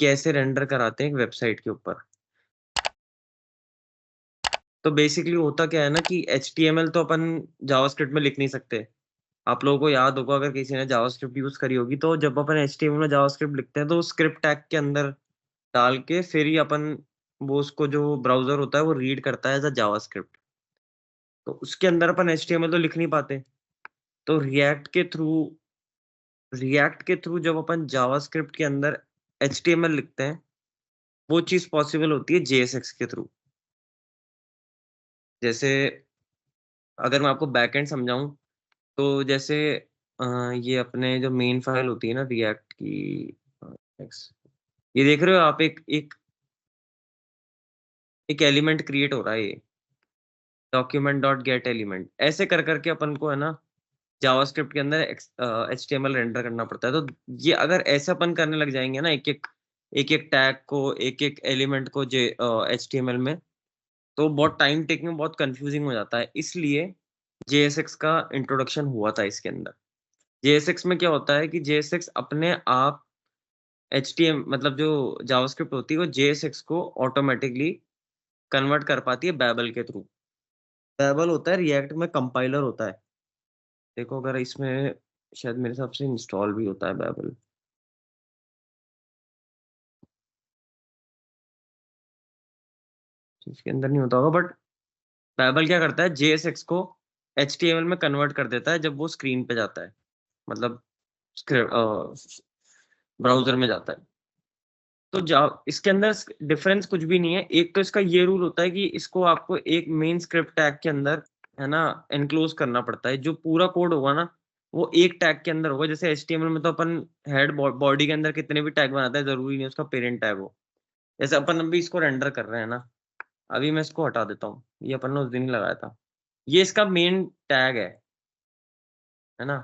कैसे रेंडर कराते हैं एक वेबसाइट के ऊपर। तो बेसिकली होता क्या है ना कि HTML तो अपन जावास्क्रिप्ट में लिख नहीं सकते। आप लोगों को याद होगा अगर किसी ने जावास्क्रिप्ट यूज करी होगी, तो जब अपन HTML में जावास्क्रिप्ट लिखते हैं तो स्क्रिप्ट टैग के अंदर डाल के फिर ही अपन वो उसको जो ब्राउजर होता है वो रीड करता है एज अ जावास्क्रिप्ट। तो उसके अंदर अपन HTML तो लिख नहीं पाते। तो रिएक्ट के थ्रू जब अपन जावास्क्रिप्ट के अंदर HTML लिखते हैं, वो चीज पॉसिबल होती है JSX के थ्रू। जैसे अगर मैं आपको बैकएंड समझाऊं, तो जैसे अ, ये अपने जो मेन फाइल होती है ना रिएक्ट की, X, ये देख रहे हो आप, एक एक एक एलिमेंट क्रिएट हो रहा है, ये डॉक्यूमेंट डॉट गेट एलिमेंट, ऐसे कर करके अपन को है ना जावास्क्रिप्ट के अंदर HTML रेंडर करना पड़ता है। तो ये अगर ऐसा अपन करने लग जाएंगे ना, एक एक टैग को, एक एक एलिमेंट को HTML में, तो बहुत टाइम टेकिंग, बहुत कंफ्यूजिंग हो जाता है। इसलिए JSX का इंट्रोडक्शन हुआ था इसके अंदर। JSX में क्या होता है कि JSX अपने आप मतलब जो जावास्क्रिप्ट होती है वो JSX को ऑटोमेटिकली कन्वर्ट कर पाती है बैबल के थ्रू। बैबल होता है रिएक्ट में कंपाइलर होता है। देखो अगर इसमें शायद मेरे हिसाब से इंस्टॉल भी होता है बैबल। इसके अंदर नहीं होता होगा, बट बैबल क्या करता है, JSX को HTML में कन्वर्ट कर देता है जब वो स्क्रीन पे जाता है, मतलब ब्राउजर में जाता है। तो जा इसके अंदर डिफरेंस कुछ भी नहीं है। एक तो इसका ये रूल होता है कि इसको आपको एक मेन स्क्रिप्ट टैग के अंदर है ना एनक्लोज करना पड़ता है। जो पूरा कोड होगा ना वो एक टैग के अंदर होगा। जैसे HTML में तो अपन हेड बॉडी के अंदर कितने भी टैग बनाते हैं, जरूरी नहीं उसका पेरेंट टैग हो। जैसे अपन अभी इसको रेंडर कर रहे हैं ना, अभी मैं इसको हटा देता हूँ, ये अपन ने उस दिन ही लगाया था। ये इसका मेन टैग है ना।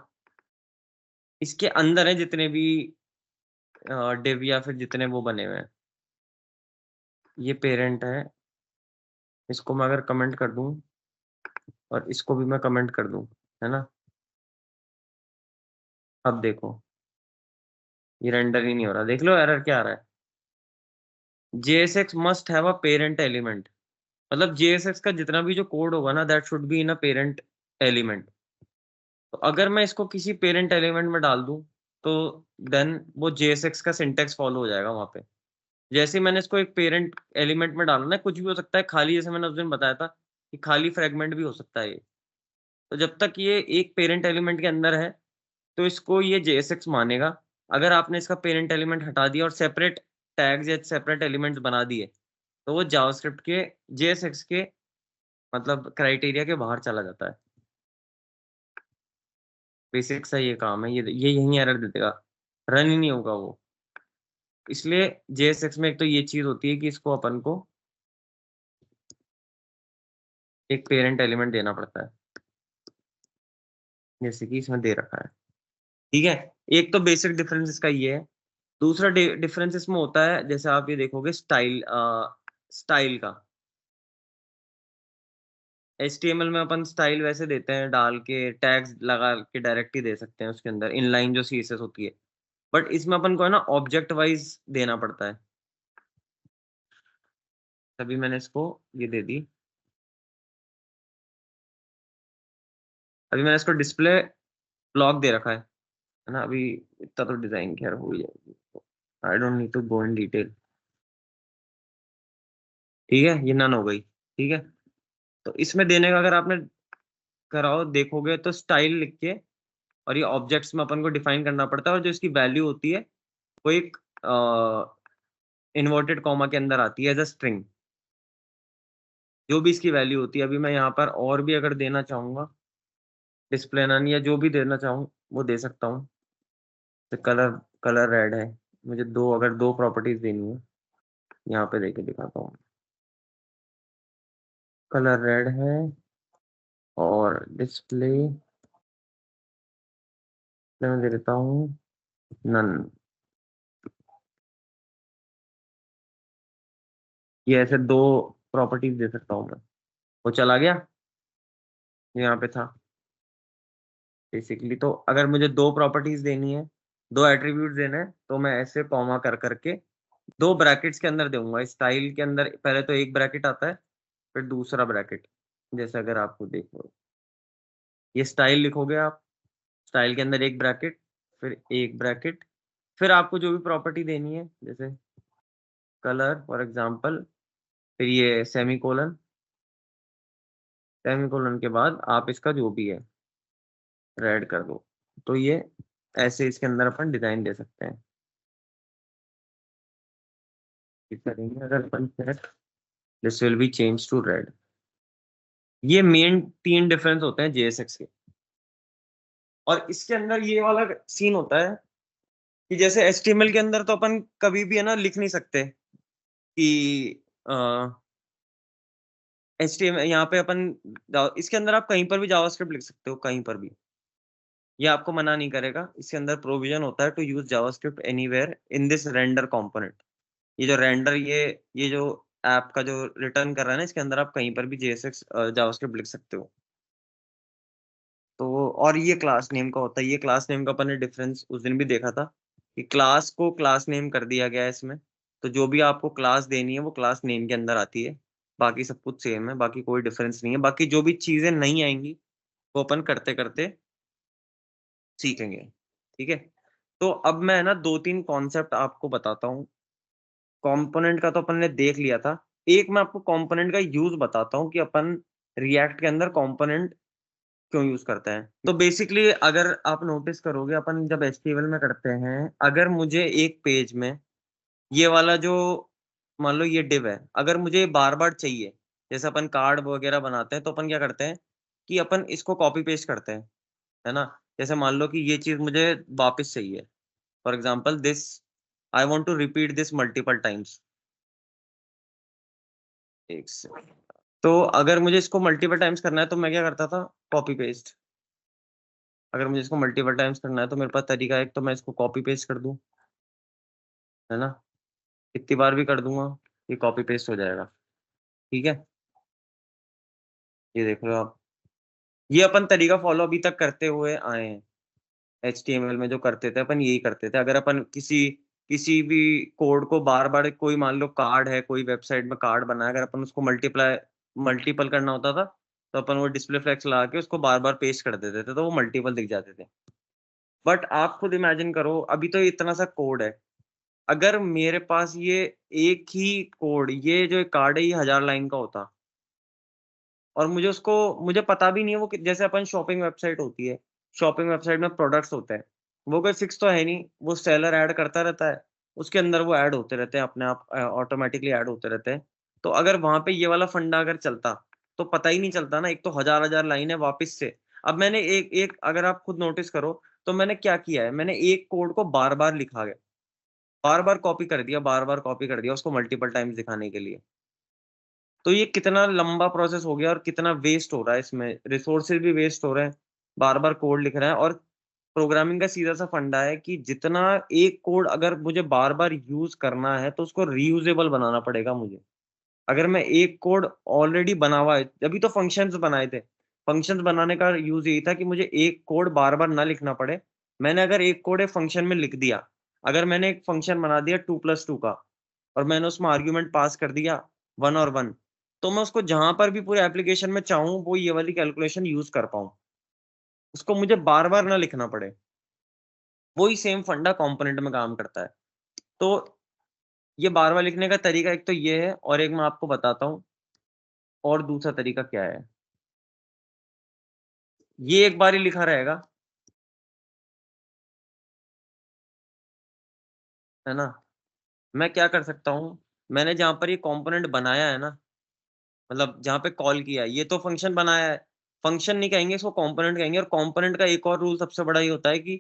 इसके अंदर है जितने भी डिव या फिर जितने वो बने हुए हैं, ये पेरेंट है। इसको मैं अगर कमेंट कर दूं और इसको भी मैं कमेंट कर दूं, है ना, अब देखो ये रेंडर ही नहीं हो रहा। देख लो एरर क्या आ रहा है। JSX must have a parent element, मतलब JSX का जितना भी जो कोड होगा ना that should be in a parent element. तो अगर मैं इसको किसी पेरेंट एलिमेंट में डाल दूं, तो देन वो JSX का सिंटेक्स फॉलो हो जाएगा वहां पे। जैसे ही मैंने इसको एक पेरेंट एलिमेंट में डालना है, कुछ भी हो सकता है खाली, जैसे मैंने उस दिन बताया था कि खाली फ्रेगमेंट भी हो सकता है ये। तो जब तक ये एक पेरेंट एलिमेंट के अंदर है तो इसको ये JSX मानेगा। अगर आपने इसका पेरेंट एलिमेंट हटा दिया और सेपरेट टैग्स या सेपरेट एलिमेंट्स बना दिए, तो वो जावास्क्रिप्ट के JSX के मतलब क्राइटेरिया के बाहर चला जाता है। बेसिक सा ये काम है। ये यही एरर दे देगा, रन ही नहीं होगा वो। इसलिए JSX में एक तो ये चीज होती है कि इसको अपन को एक पेरेंट एलिमेंट देना पड़ता है, जैसे कि इसमें दे रखा है। ठीक है, एक तो बेसिक डिफरेंस इसका ये है। दूसरा डिफरेंस इसमें होता है, जैसे आप ये देखोगे स्टाइल का। HTML में अपन स्टाइल वैसे देते हैं, डाल के टैग्स लगा के डायरेक्ट ही दे सकते हैं उसके अंदर, इनलाइन जो CSS होती है। बट इसमें अपन को है ना ऑब्जेक्ट वाइज देना पड़ता है। तभी मैंने इसको ये दे दी। अभी मैंने इसको डिस्प्ले ब्लॉक दे रखा है ना। अभी इतना तो डिजाइन खैर हो ही जाएगी, I don't need to go in detail. ठीक है, ये नन हो गई। ठीक है, तो इसमें देने का अगर आपने कराओ देखोगे तो स्टाइल लिख के, और ये ऑब्जेक्ट्स में अपन को डिफाइन करना पड़ता है, और जो इसकी वैल्यू होती है वो एक इन्वर्टेड कॉमा के अंदर आती है एज अ स्ट्रिंग। जो भी इसकी वैल्यू होती है, अभी मैं यहाँ पर और भी अगर देना चाहूंगा डिस्प्ले नन या जो भी देना चाहूँ वो दे सकता हूँ। तो कलर कलर रेड है, मुझे अगर दो प्रॉपर्टीज देनी है, यहाँ पे देके दिखाता हूँ। कलर रेड है और डिस्प्ले मैं दे देता हूँ नन। ये ऐसे दो प्रॉपर्टीज दे सकता हूँ मैं। वो चला गया, ये यहाँ पे था बेसिकली। तो अगर मुझे दो प्रॉपर्टीज देनी है, दो एट्रीब्यूट देने हैं, तो मैं ऐसे कॉमा कर करके 2 ब्रैकेट्स के अंदर दूंगा। स्टाइल के अंदर पहले तो एक ब्रैकेट आता है, फिर दूसरा ब्रैकेट। जैसे अगर आपको देखो, ये स्टाइल लिखोगे आप, स्टाइल के अंदर एक ब्रैकेट, फिर एक ब्रैकेट, फिर आपको जो भी प्रॉपर्टी देनी है, जैसे कलर फॉर एग्जांपल, फिर ये सेमीकोलन, सेमीकोलन के बाद आप इसका जो भी है रेड कर दो। तो ये ऐसे इसके अंदर अपन डिजाइन दे सकते हैं। इस करेंगे अगर अपन set, this will be change to red. ये मेन 3 डिफरेंस होते हैं जेएसएक्स के। और इसके अंदर ये वाला सीन होता है कि जैसे एचटीएमएल के अंदर तो अपन कभी भी है ना लिख नहीं सकते कि एचटीएमएल यहाँ पे अपन, इसके अंदर आप कहीं पर भी जावास्क्रिप्ट लिख सकते हो, कहीं पर भी, ये आपको मना नहीं करेगा। इसके अंदर प्रोविजन होता है to use JavaScript anywhere in this render component. ये जो रेंडर, ये जो ऐप का जो रिटर्न कर रहा है ना, इसके अंदर आप कहीं पर भी जेएसएक्स जावास्क्रिप्ट लिख सकते हो। तो और ये क्लास नेम का होता है, ये क्लास नेम का अपन ने डिफरेंस उस दिन भी देखा था कि क्लास को क्लास नेम कर दिया गया है इसमें। तो जो भी आपको क्लास देनी है वो क्लास नेम के अंदर आती है, बाकी सब कुछ सेम है, बाकी कोई डिफरेंस नहीं है। बाकी जो भी चीजें नहीं आएंगी वो अपन करते करते सीखेंगे, ठीक है। तो अब मैं ना 2-3 कॉन्सेप्ट आपको बताता हूँ। कंपोनेंट का तो अपन ने देख लिया था, एक मैं आपको कंपोनेंट का यूज बताता हूँ कि अपन रिएक्ट के अंदर कंपोनेंट क्यों यूज करते हैं। तो बेसिकली अगर आप नोटिस करोगे, अपन जब एचटीएमएल में करते हैं, अगर मुझे एक पेज में ये वाला जो, मान लो ये डिव है, अगर मुझे बार बार चाहिए, जैसे अपन कार्ड वगैरह बनाते हैं तो अपन क्या करते हैं कि अपन इसको कॉपी पेस्ट करते हैं, है ना। जैसे मान लो कि ये चीज मुझे वापस चाहिए, for example this, I want to repeat this multiple times. एक सेकंड। तो अगर मुझे इसको मल्टीपल टाइम्स करना है तो मैं क्या करता था, कॉपी पेस्ट। अगर मुझे इसको मल्टीपल टाइम्स करना है तो मेरे पास तरीका है, एक तो मैं इसको कॉपी पेस्ट कर दूं, है ना, कितनी बार भी कर दूंगा ये कॉपी पेस्ट हो जाएगा, ठीक है। ये देख लो आप, ये अपन तरीका फॉलो अभी तक करते हुए आए हैं। एचटीएमएल में जो करते थे अपन यही करते थे। अगर अपन किसी किसी भी कोड को बार बार, कोई मान लो कार्ड है, कोई वेबसाइट में कार्ड बना है, अगर अपन उसको मल्टीपल करना होता था तो अपन वो डिस्प्ले फ्लेक्स लगा के उसको बार बार पेस्ट कर देते थे, तो वो मल्टीपल दिख जाते थे। बट आप खुद इमेजिन करो, अभी तो इतना सा कोड है, अगर मेरे पास ये एक ही कोड, ये जो एक कार्ड है ये 1000 लाइन का होता, और मुझे पता भी नहीं है वो जैसे अपन शॉपिंग वेबसाइट होती है, शॉपिंग वेबसाइट में प्रोडक्ट्स होते हैं, वो कोई फिक्स तो है नहीं, वो सेलर ऐड करता रहता है, उसके अंदर वो ऐड होते रहते हैं, अपने आप ऑटोमेटिकली ऐड होते रहते हैं। तो अगर वहां पे ये वाला फंडा अगर चलता तो पता ही नहीं चलता ना, एक तो हजार हजार लाइन है वापस से। अब मैंने एक एक अगर आप खुद नोटिस करो तो मैंने क्या किया है, मैंने एक कोड को बार बार लिखा गया, बार बार कॉपी कर दिया, बार बार कॉपी कर दिया उसको मल्टीपल टाइम्स दिखाने के लिए। तो ये कितना लंबा प्रोसेस हो गया और कितना वेस्ट हो रहा है, इसमें रिसोर्सेज भी वेस्ट हो रहे हैं, बार बार कोड लिख रहे हैं। और प्रोग्रामिंग का सीधा सा फंडा है कि जितना एक कोड अगर मुझे बार बार यूज करना है तो उसको रीयूजेबल बनाना पड़ेगा मुझे। अगर मैं एक कोड ऑलरेडी बना हुआ है, अभी तो फंक्शंस बनाए थे, फंक्शंस बनाने का यूज यही था कि मुझे एक कोड बार बार ना लिखना पड़े। मैंने अगर एक कोड एक फंक्शन में लिख दिया, अगर मैंने एक फंक्शन बना दिया 2+2 का, और मैंने उसमें आर्ग्यूमेंट पास कर दिया 1 और 1, तो मैं उसको जहां पर भी पूरे एप्लीकेशन में चाहूँ वो ये वाली कैलकुलेशन यूज कर पाऊँ, उसको मुझे बार बार ना लिखना पड़े। वही सेम फंडा कंपोनेंट में काम करता है। तो ये बार बार लिखने का तरीका एक तो ये है, और एक मैं आपको बताता हूँ और दूसरा तरीका क्या है। ये एक बार ही लिखा रहेगा, है ना। मैं क्या कर सकता हूँ, मैंने जहां पर ये कंपोनेंट बनाया है ना, मतलब जहां पे कॉल किया है, ये तो फंक्शन बनाया है, फंक्शन नहीं कहेंगे इसको, कंपोनेंट कहेंगे। और कंपोनेंट का एक और रूल सबसे बड़ा ये होता है कि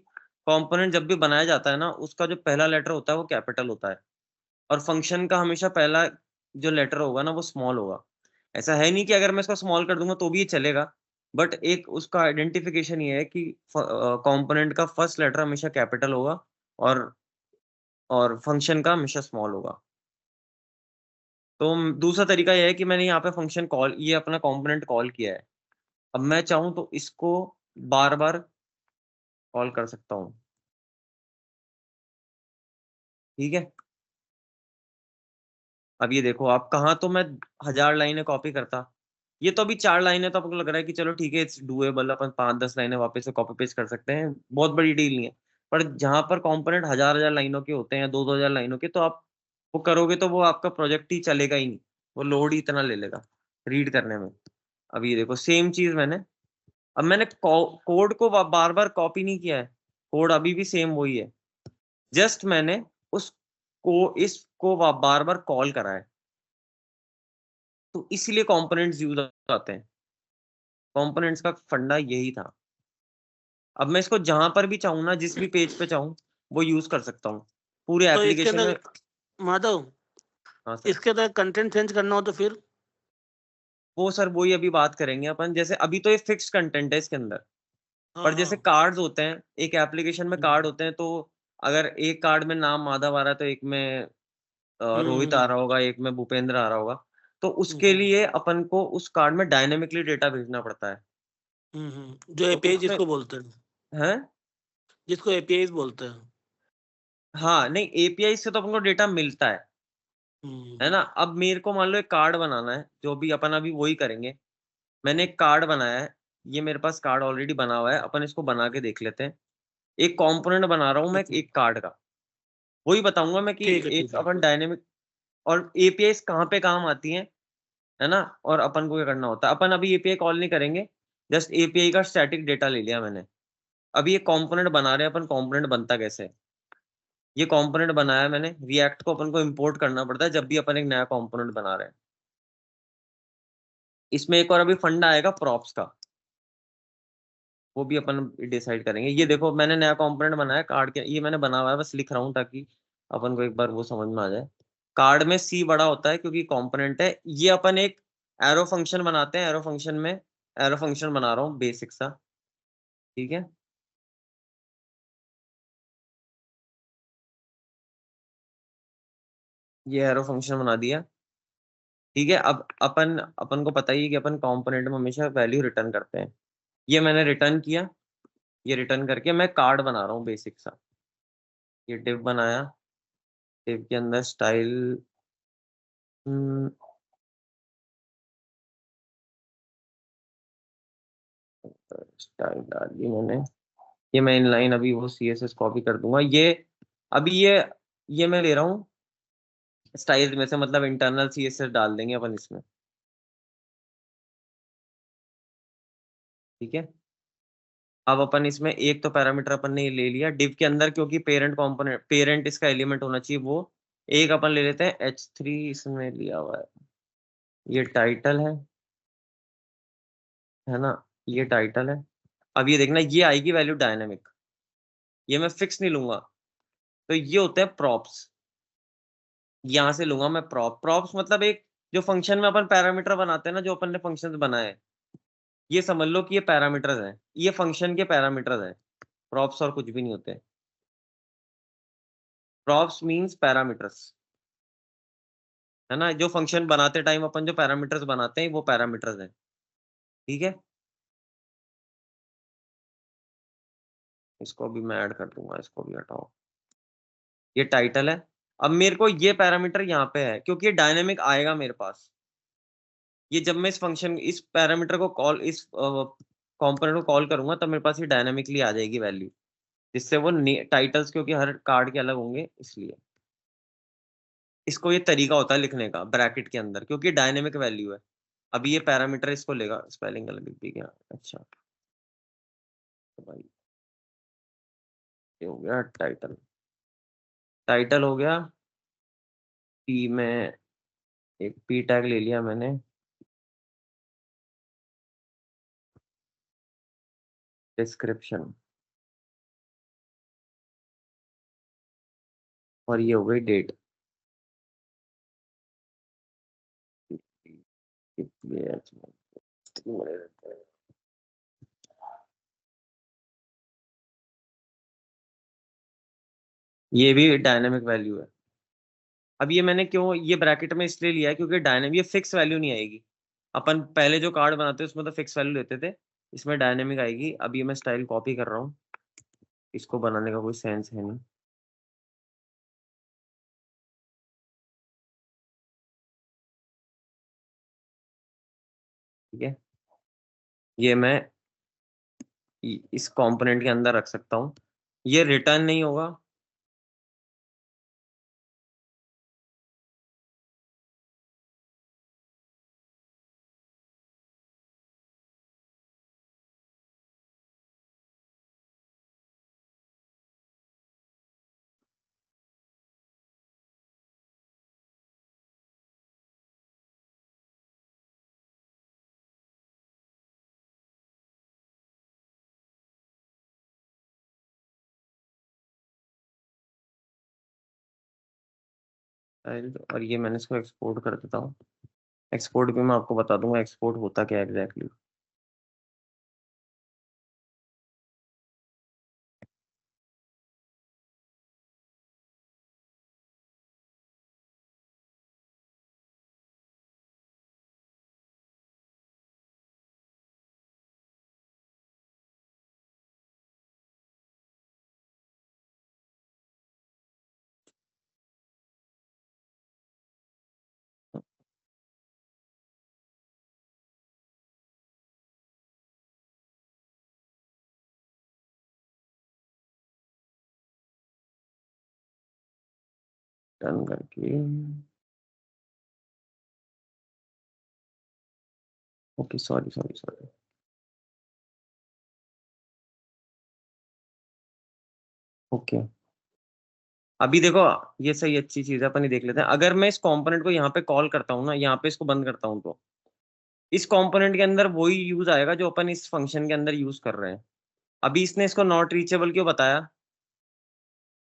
कंपोनेंट जब भी बनाया जाता है ना, उसका जो पहला लेटर होता है वो कैपिटल होता है, और फंक्शन का हमेशा पहला जो लेटर होगा ना वो स्मॉल होगा। ऐसा है नहीं कि अगर मैं इसको स्मॉल कर दूंगा तो भी ये चलेगा, बट एक उसका आइडेंटिफिकेशन ये है कि कंपोनेंट का फर्स्ट लेटर हमेशा कैपिटल होगा, और फंक्शन का हमेशा स्मॉल होगा। तो दूसरा तरीका यह है कि मैंने यहाँ पे फंक्शन कॉल, ये अपना कंपोनेंट कॉल किया है, अब मैं चाहूँ तो इसको बार बार कॉल कर सकता हूँ, ठीक है। अब ये देखो आप कहाँ, तो मैं 1000 लाइनें कॉपी करता, ये तो अभी 4 लाइनें, तो आपको लग रहा है कि चलो ठीक है इट्स डूएबल, अपन 5-10 लाइनें वापस से कॉपी पेस्ट कर सकते हैं, बहुत बड़ी डील नहीं है। पर जहां पर कंपोनेंट 1000 लाइनों के होते हैं, 2-2000 लाइनों के, तो आप वो करोगे तो वो आपका प्रोजेक्ट ही चलेगा ही नहीं, वो लोड ही इतना ले लेगा रीड करने में। अब ये देखो सेम चीज मैंने, अब मैंने कोड को बार बार कॉपी नहीं किया है, कोड अभी भी सेम वही है, जस्ट मैंने उसको इसको बार बार कॉल करा है, तो इसलिए कंपोनेंट्स यूज आते हैं। कंपोनेंट्स का फंडा यही था। अब मैं इसको जहां पर भी चाहूँ ना, जिस भी पेज पे चाहूँ वो यूज कर सकता हूँ पूरे तो इसके एप्लीकेशन में। अंदर माधव, हाँ सर, इसके अंदर कंटेंट चेंज करना हो तो फिर? वो सर वही अभी बात करेंगे अपन, जैसे अभी तो ये फिक्स्ड कंटेंट है इसके अंदर, हाँ पर हाँ। जैसे कार्ड्स होते हैं, एक एप्लीकेशन में कार्ड होते हैं, तो अगर एक कार्ड में नाम माधव आ रहा है तो एक में रोहित आ हम्म रहा होगा, एक में भूपेंद्र आ रहा होगा, तो उसके हम्म लिए अपन को उस कार्ड में डायनेमिकली डेटा भेजना पड़ता है। जो तो एपीआई उसमें जिसको बोलते हैं, है, जिसको एपीआई बोलते हैं। हाँ नहीं, एपीआई से तो अपन को डेटा मिलता है हम्म ना। अब मेरे को मान लो एक कार्ड बनाना है, जो भी अपन अभी वही करेंगे। मैंने एक कार्ड बनाया है, ये मेरे पास कार्ड ऑलरेडी बना हुआ है, अपन इसको बना के देख लेते हैं। एक कंपोनेंट बना रहा हूँ मैं एक कार्ड का, वही बताऊंगा मैं कि ठीक है ठीक एक है। अपन डायनेमिक, और एपीआई कहाँ पे काम आती है ना, और अपन को क्या करना होता है। अपन अभी एपीआई कॉल नहीं करेंगे, जस्ट एपीआई का स्टैटिक डेटा ले लिया मैंने। अभी ये कंपोनेंट बना रहे हैं अपन, कंपोनेंट बनता कैसे है। ये कंपोनेंट बनाया मैंने, रिएक्ट को अपन को इंपोर्ट करना पड़ता है जब भी अपन एक नया कंपोनेंट बना रहे हैं। इसमें एक और अभी फंडा आएगा प्रॉप्स का, वो भी अपन डिसाइड करेंगे। ये देखो मैंने नया कंपोनेंट बनाया कार्ड के, ये मैंने बना हुआ है, बस लिख रहा हूँ ताकि अपन को एक बार वो समझ में आ जाए। कार्ड में सी बड़ा होता है क्योंकि कंपोनेंट है। ये अपन एक एरो फंक्शन बनाते हैं, एरो फंक्शन में एरो फंक्शन बना रहा हूँ बेसिक सा, ठीक है। ये एरो फंक्शन बना दिया, ठीक है। अब अपन अपन को पता ही है कि अपन कंपोनेंट में हमेशा वैल्यू रिटर्न करते हैं। ये मैंने रिटर्न किया, ये रिटर्न करके मैं कार्ड बना रहा हूँ बेसिक सा। ये डिव बनाया, डिव के अंदर स्टाइल, स्टाइल डाल दी मैंने। ये मैं इनलाइन अभी वो सीएसएस कॉपी कर दूंगा। ये अभी ये मैं ले रहा हूँ स्टाइल में से, मतलब इंटरनल सीएसएस डाल देंगे अपन इसमें, ठीक है। अब अपन इसमें एक तो पैरामीटर अपन ने ले लिया डिव के अंदर, क्योंकि पेरेंट कंपोनेंट, पेरेंट इसका एलिमेंट होना चाहिए वो। एक अपन ले लेते हैं h3, इसमें लिया हुआ है। ये टाइटल है ना, ये टाइटल है। अब ये देखना, ये आएगी वैल्यू डायनेमिक, ये मैं फिक्स नहीं लूंगा। तो ये होते हैं प्रॉप्स, यहाँ से लूंगा मैं प्रॉप्स मतलब एक जो फंक्शन में अपन पैरामीटर बनाते हैं ना, जो अपन ने फंक्शन बनाए हैं, ये समझ लो कि ये पैरामीटर्स हैं, ये फंक्शन के पैरामीटर्स हैं। प्रॉप्स और कुछ भी नहीं होते। प्रॉप्स मींस पैरामीटर्स, है ना। जो फंक्शन बनाते टाइम अपन जो पैरामीटर्स बनाते हैं वो पैरामीटर्स हैं, ठीक है। इसको भी मैं ऐड कर दूंगा, इसको भी हटाओ। ये टाइटल है। अब मेरे को ये पैरामीटर यहाँ पे है क्योंकि ये डायनेमिक आएगा मेरे पास। ये जब मैं इस फंक्शन, इस पैरामीटर को कॉल, इस कंपोनेंट को कॉल करूंगा तब मेरे पास ये डायनेमिकली आ जाएगी वैल्यू, जिससे वो टाइटल्स, क्योंकि हर कार्ड के अलग होंगे इसलिए इसको ये तरीका होता है लिखने का ब्रैकेट के अंदर, क्योंकि डायनेमिक वैल्यू है। अभी ये पैरामीटर इसको लेगा, स्पेलिंग गलत लिख दी क्या, अच्छा। तो भाई ये हो गया टाइटल, टाइटल हो गया। पी में एक पी टैग ले लिया मैंने, डिस्क्रिप्शन, और ये हो गई डेट। ये भी डायनेमिक वैल्यू है। अब ये मैंने क्यों ये ब्रैकेट में इसलिए लिया है क्योंकि डायनेमिक, ये फिक्स वैल्यू नहीं आएगी। अपन पहले जो कार्ड बनाते उसमें तो फिक्स वैल्यू लेते थे, इसमें डायनेमिक आएगी। अब ये मैं स्टाइल कॉपी कर रहा हूँ, इसको बनाने का कोई सेंस है नहीं। ठीक है, ये मैं इस कंपोनेंट के अंदर रख सकता हूँ, ये रिटर्न नहीं होगा, और ये मैंने इसको एक्सपोर्ट कर देता हूँ। एक्सपोर्ट भी मैं आपको बता दूंगा एक्सपोर्ट होता क्या एग्जैक्टली। रन करके okay, sorry sorry sorry, okay. अभी देखो, ये सही अच्छी चीज है, अपन ये देख लेते हैं। अगर मैं इस कंपोनेंट को यहाँ पे कॉल करता हूँ ना, यहाँ पे इसको बंद करता हूँ, तो इस कंपोनेंट के अंदर वही यूज आएगा जो अपन इस फंक्शन के अंदर यूज कर रहे हैं। अभी इसने इसको नॉट रीचेबल क्यों बताया?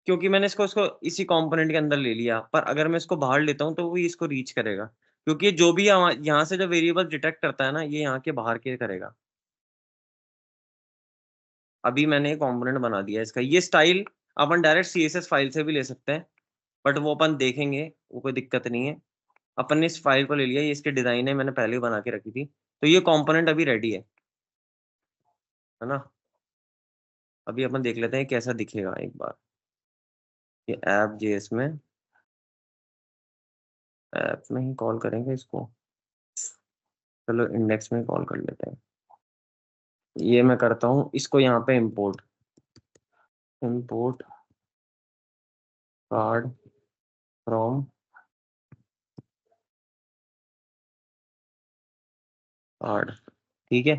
क्योंकि मैंने इसको इसी कंपोनेंट के अंदर ले लिया, पर अगर मैं इसको बाहर लेता हूँ तो वो इसको रीच करेगा, क्योंकि जो भी यहाँ से जो वेरिएबल डिटेक्ट करता है ना, ये यहाँ के बाहर के करेगा। अभी मैंने एक कंपोनेंट बना दिया इसका, ये स्टाइल अपन डायरेक्ट CSS फाइल से भी ले सकते हैं, बट वो अपन देखेंगे, वो कोई दिक्कत नहीं है। अपन ने इस फाइल को ले लिया, ये इसकी डिजाइन है, मैंने पहले ही बना के रखी थी, तो ये कंपोनेंट अभी रेडी है ना। अभी अपन देख लेते हैं कैसा दिखेगा एक बार। ये ऐप JS में, ऐप में ही कॉल करेंगे इसको, चलो इंडेक्स में कॉल कर लेते हैं। ये मैं करता हूँ इसको यहाँ पे import, import card from card, ठीक है।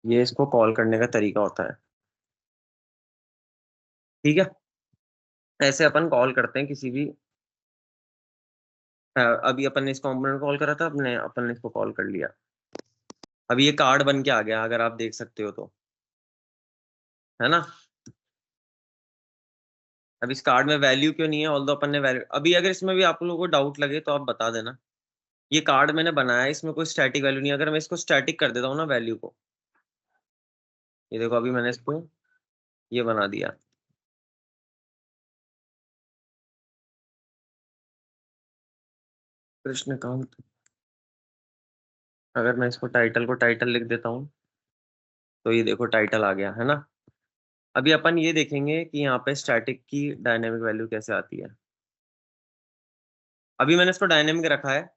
ये इसको कॉल करने का तरीका होता है, ठीक है। ऐसे अपन कॉल करते हैं किसी भी, अभी अपन ने इस कॉम्पोनेंट कॉल करा था, अपन ने इसको कॉल कर लिया। अभी ये कार्ड बन के आ गया, अगर आप देख सकते हो तो, है ना। अब इस कार्ड में वैल्यू क्यों नहीं है, ऑल्दो अपन ने वैल्यू, अभी अगर इसमें भी आप लोगों को डाउट लगे तो आप बता देना। ये कार्ड मैंने बनाया है, इसमें कोई स्टैटिक वैल्यू नहीं है। अगर मैं इसको स्टैटिक कर देता हूँ ना वैल्यू को, ये देखो अभी मैंने इसको ये बना दिया, कृष्णकांत। अगर मैं इसको टाइटल को टाइटल लिख देता हूँ, तो ये देखो टाइटल आ गया, है ना। अभी अपन ये देखेंगे कि यहाँ पे स्टैटिक की डायनेमिक वैल्यू कैसे आती है। अभी मैंने इसको डायनेमिक रखा है।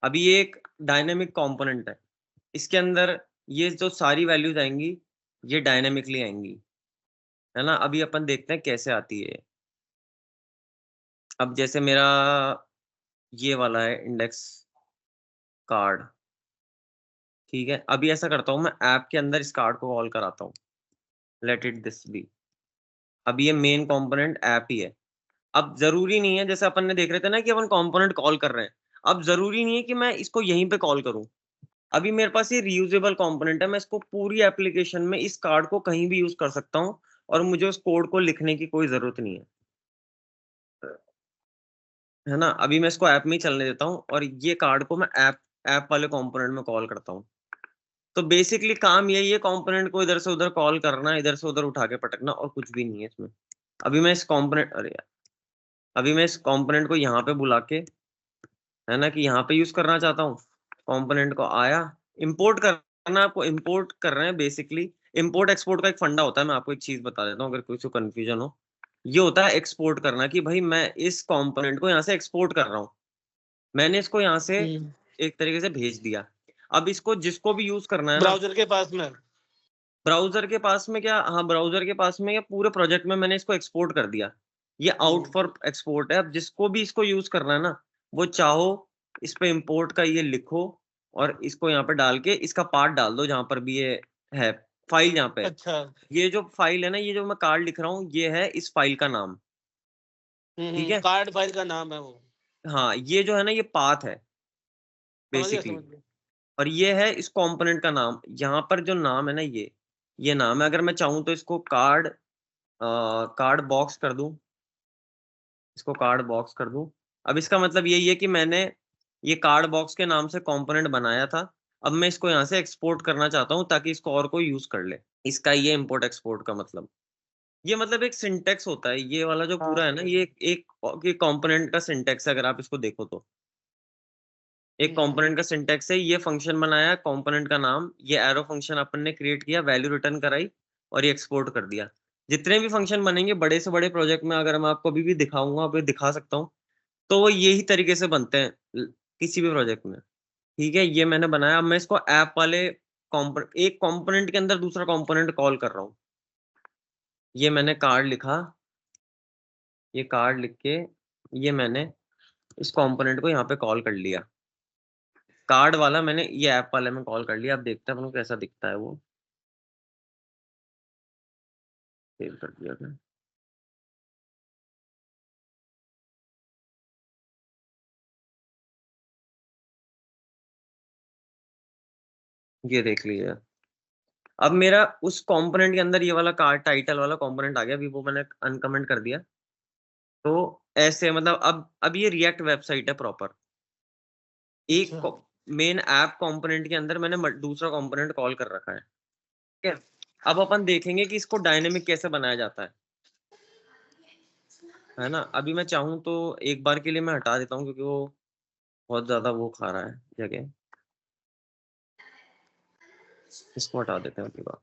अभी ये एक डायनेमिक कंपोनेंट है, इसके अंदर ये जो सारी वैल्यूज आएंगी ये डायनेमिकली आएंगी, है ना। अभी अपन देखते हैं कैसे आती है। अब जैसे मेरा ये वाला है इंडेक्स कार्ड, ठीक है। अभी ऐसा करता हूँ, मैं ऐप के अंदर इस कार्ड को कॉल कराता हूँ, लेट इट दिस बी। अब ये मेन कंपोनेंट ऐप ही है। अब जरूरी नहीं है, जैसे अपन ने देख रहे थे ना कि अपन कंपोनेंट कॉल कर रहे हैं, अब जरूरी नहीं है कि मैं इसको यहीं पे कॉल करूं। अभी मेरे पास ये रीयूजेबल कंपोनेंट है, मैं इसको पूरी एप्लीकेशन में इस कार्ड को कहीं भी यूज कर सकता हूँ, और मुझे उस कोड को लिखने की कोई जरूरत नहीं है ना। अभी मैं इसको ऐप में ही चलने देता हूँ, और ये कार्ड को मैं ऐप ऐप वाले कंपोनेंट में कॉल करता हूँ। तो बेसिकली काम यही है, कंपोनेंट को इधर से उधर कॉल करना, इधर से उधर उठा के पटकना, और कुछ भी नहीं है इसमें। अभी मैं इस कंपोनेंट, अरे यार, अभी मैं इस कंपोनेंट को यहाँ पे बुला के, है ना, कि यहाँ पे यूज करना चाहता हूँ। कंपोनेंट को आया, इंपोर्ट करना, आपको इंपोर्ट कर रहे हैं बेसिकली। इंपोर्ट एक्सपोर्ट का एक फंडा होता है, मैं आपको एक चीज बता देता हूँ अगर कोई से कंफ्यूजन हो। ये होता है एक्सपोर्ट करना, कि भाई मैं इस कंपोनेंट को यहाँ से एक्सपोर्ट कर रहा हूँ, मैंने इसको यहाँ से एक तरीके से भेज दिया। अब इसको जिसको भी यूज करना है ना, ब्राउजर के पास में। ब्राउजर के पास में क्या, हाँ ब्राउजर के पास में या पूरे प्रोजेक्ट में मैंने इसको एक्सपोर्ट कर दिया, ये आउट फॉर एक्सपोर्ट है। अब जिसको भी इसको यूज करना है ना, वो चाहो इस पे इंपोर्ट का ये लिखो और इसको यहाँ पे डाल के इसका पार्ट डाल दो जहां पर भी ये है, फाइल यहाँ पे है। अच्छा। ये जो फाइल है ना, ये जो मैं कार्ड लिख रहा हूँ, ये है इस फाइल का नाम, ठीक है। कार्ड फाइल का नाम है वो। हाँ, ये जो है ना, ये पाथ है समझ गया, बेसिकली, समझ गया। और ये है इस कंपोनेंट का नाम। यहाँ पर जो नाम है ना, ये नाम है। अगर मैं चाहूँ तो इसको कार्ड बॉक्स कर दूं, इसको कार्ड बॉक्स कर दूं। अब इसका मतलब यही है कि मैंने ये कार्ड बॉक्स के नाम से कंपोनेंट बनाया था, अब मैं इसको यहाँ से एक्सपोर्ट करना चाहता हूँ ताकि इसको और कोई यूज कर ले। इसका ये इंपोर्ट एक्सपोर्ट का मतलब, ये मतलब एक सिंटेक्स होता है ये वाला जो पूरा है ना, ये एक कंपोनेंट का सिंटेक्स है। अगर आप इसको देखो तो एक कंपोनेंट का सिंटेक्स है, ये फंक्शन बनाया, कंपोनेंट का नाम, ये एरो फंक्शन अपन ने क्रिएट किया, वैल्यू रिटर्न कराई और ये एक्सपोर्ट कर दिया। जितने भी फंक्शन बनेंगे बड़े से बड़े प्रोजेक्ट में, अगर मैं आपको अभी भी दिखाऊंगा, अभी दिखा सकता हूँ, तो वो यही तरीके से बनते हैं किसी भी प्रोजेक्ट में। ठीक है, ये मैंने बनाया। अब मैं इसको ऐप वाले एक कंपोनेंट के अंदर दूसरा कंपोनेंट कॉल कर रहा हूँ। ये मैंने कार्ड लिखा, ये कार्ड लिख के ये मैंने इस कंपोनेंट को यहाँ पे कॉल कर लिया, कार्ड वाला मैंने ये ऐप वाले में कॉल कर लिया। अब देखते हैं अपन को कैसा दिखता है वो। सेव कर दिया था, ये देख लिया। अब मेरा उस कंपोनेंट के अंदर ये वाला कार्ड टाइटल वाला कंपोनेंट आ गया, अभी वो मैंने अनकमेंट कर दिया। तो ऐसे मतलब अब ये रिएक्ट वेबसाइट है प्रॉपर। एक मेन ऐप कंपोनेंट के अंदर मैंने दूसरा कंपोनेंट कॉल कर रखा है, ठीक है। अब अपन देखेंगे कि इसको डायनेमिक कैसे बनाया जाता है ना। अभी मैं चाहूँ तो एक बार के लिए मैं हटा देता हूँ, क्योंकि वो बहुत ज्यादा वो खा रहा है जगह। इसको हटा देते हैं, अगली बार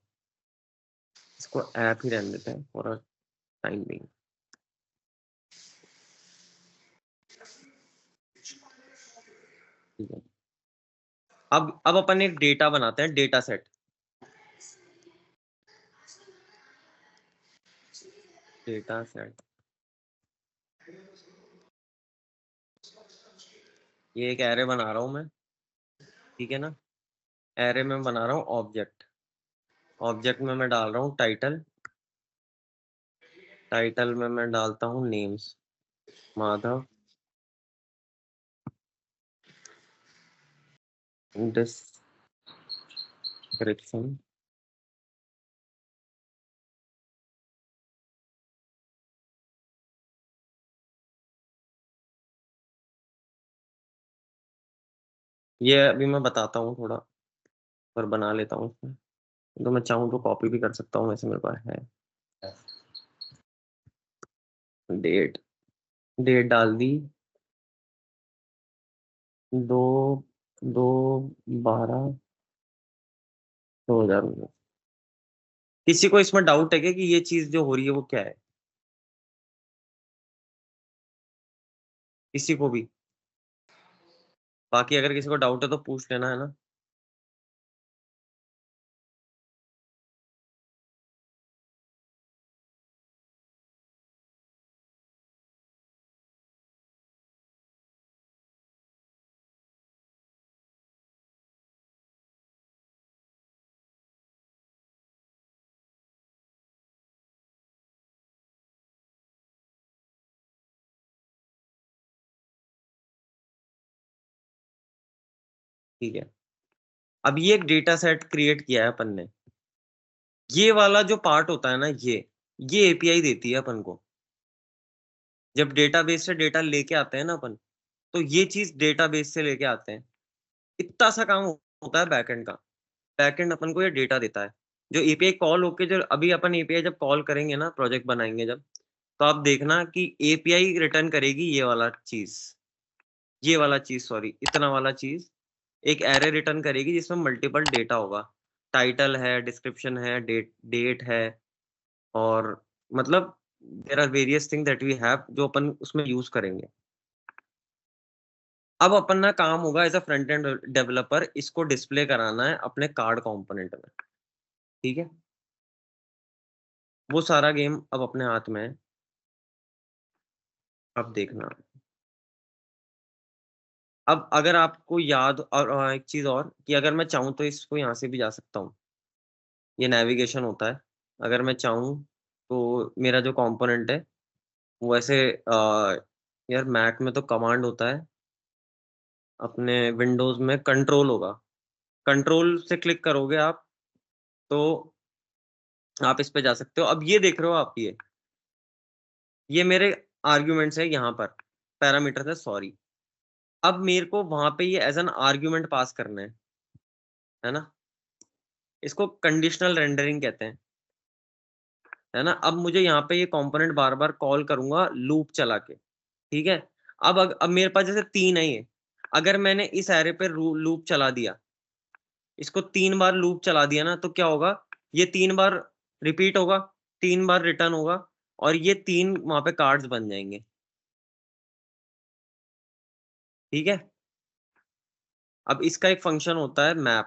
इसको ऐप ही रहने देते हैं फॉर टाइम बिंग। ठीक है, अब अपन एक डेटा बनाते हैं, डेटा सेट। डेटा सेट, ये एक एरे बना रहा हूँ मैं, ठीक है ना। एरे में बना रहा हूँ ऑब्जेक्ट, ऑब्जेक्ट में मैं डाल रहा हूँ टाइटल, टाइटल में मैं डालता हूँ नेम्स, माधव, डिस्क्रिप्शन, ये अभी मैं बताता हूँ थोड़ा, पर बना लेता हूँ इसमें। तो मैं चाहूँ तो कॉपी भी कर सकता हूँ, वैसे मेरे पास है। डेट, डेट डाल दी, 2/12/2019। किसी को इसमें डाउट है क्या कि ये चीज जो हो रही है वो क्या है? किसी को भी? बाकी अगर किसी को डाउट है तो पूछ लेना, है ना। ठीक है, अब ये एक डेटा सेट क्रिएट किया है अपन ने। ये वाला जो पार्ट होता है ना, ये एपीआई देती है अपन को। जब डेटाबेस से डेटा लेके आते हैं ना अपन, तो ये चीज डेटाबेस से लेके आते हैं। इतना सा काम होता है बैकएंड का। बैकएंड अपन को ये डेटा देता है। जो एपीआई कॉल होके, जो अभी अपन एपीआई जब कॉल करेंगे ना, प्रोजेक्ट बनाएंगे जब, तो आप देखना कि एपीआई रिटर्न करेगी ये वाला चीज सॉरी, इतना वाला चीज। एक एरे रिटर्न करेगी जिसमें मल्टीपल डेटा होगा, टाइटल है, डिस्क्रिप्शन है, डेट डेट है, और मतलब there are various thing that we have जो अपन उसमें यूज करेंगे। अब अपन ना काम होगा as a front end developer, इसको डिस्प्ले कराना है अपने कार्ड कंपोनेंट में, ठीक है। वो सारा गेम अब अपने हाथ में है। अब देखना, अब अगर आपको याद, और एक चीज और कि अगर मैं चाहूँ तो इसको यहाँ से भी जा सकता हूँ। ये नेविगेशन होता है। अगर मैं चाहूँ तो मेरा जो कंपोनेंट है वो ऐसे यार मैक में तो कमांड होता है, अपने विंडोज में कंट्रोल होगा। कंट्रोल से क्लिक करोगे आप तो आप इस पे जा सकते हो। अब ये देख रहे हो आप, ये मेरे आर्ग्यूमेंट्स है यहाँ पर, पैरामीटर है सॉरी। अब मेरे को वहां पे ये एज एन आर्ग्यूमेंट पास करना है ना। इसको कंडीशनल रेंडरिंग कहते हैं, है ना। अब मुझे यहाँ पे ये कंपोनेंट बार बार कॉल करूंगा लूप चला के, ठीक है। अब मेरे पास जैसे 3 है ये, अगर मैंने इस एरे पे लूप चला दिया, इसको 3 बार लूप चला दिया ना, तो क्या होगा, ये 3 बार रिपीट होगा, 3 बार रिटर्न होगा, और ये 3 वहां पे कार्ड्स बन जाएंगे, ठीक है। अब इसका एक फंक्शन होता है मैप।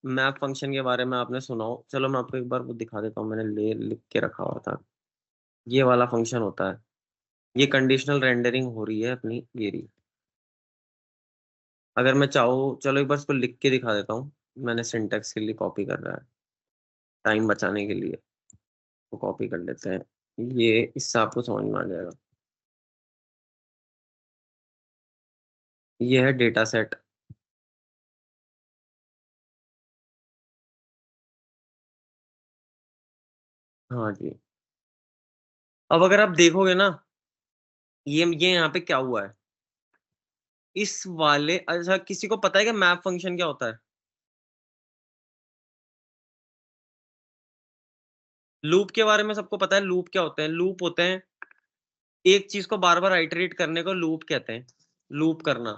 मैप फंक्शन के बारे में आपने सुना हो, चलो मैं आपको एक बार वो दिखा देता हूँ, मैंने लिख के रखा हुआ था। ये वाला फंक्शन होता है, ये कंडीशनल रेंडरिंग हो रही है अपनी, ये रही। अगर मैं चाहूँ, चलो एक बार इसको लिख के दिखा देता हूँ, मैंने सिंटेक्स के लिए कॉपी कर रहा है टाइम बचाने के लिए, तो कॉपी कर लेते हैं, ये इससे आपको समझ में आ जाएगा। ये है डेटा सेट, हाँ जी। अब अगर आप देखोगे ना, ये यहाँ पे क्या हुआ है, इस वाले, अच्छा किसी को पता है कि मैप फंक्शन क्या होता है? लूप के बारे में सबको पता है, लूप क्या होते हैं? लूप होते हैं एक चीज को बार बार आइटरेट करने को लूप कहते हैं, लूप करना।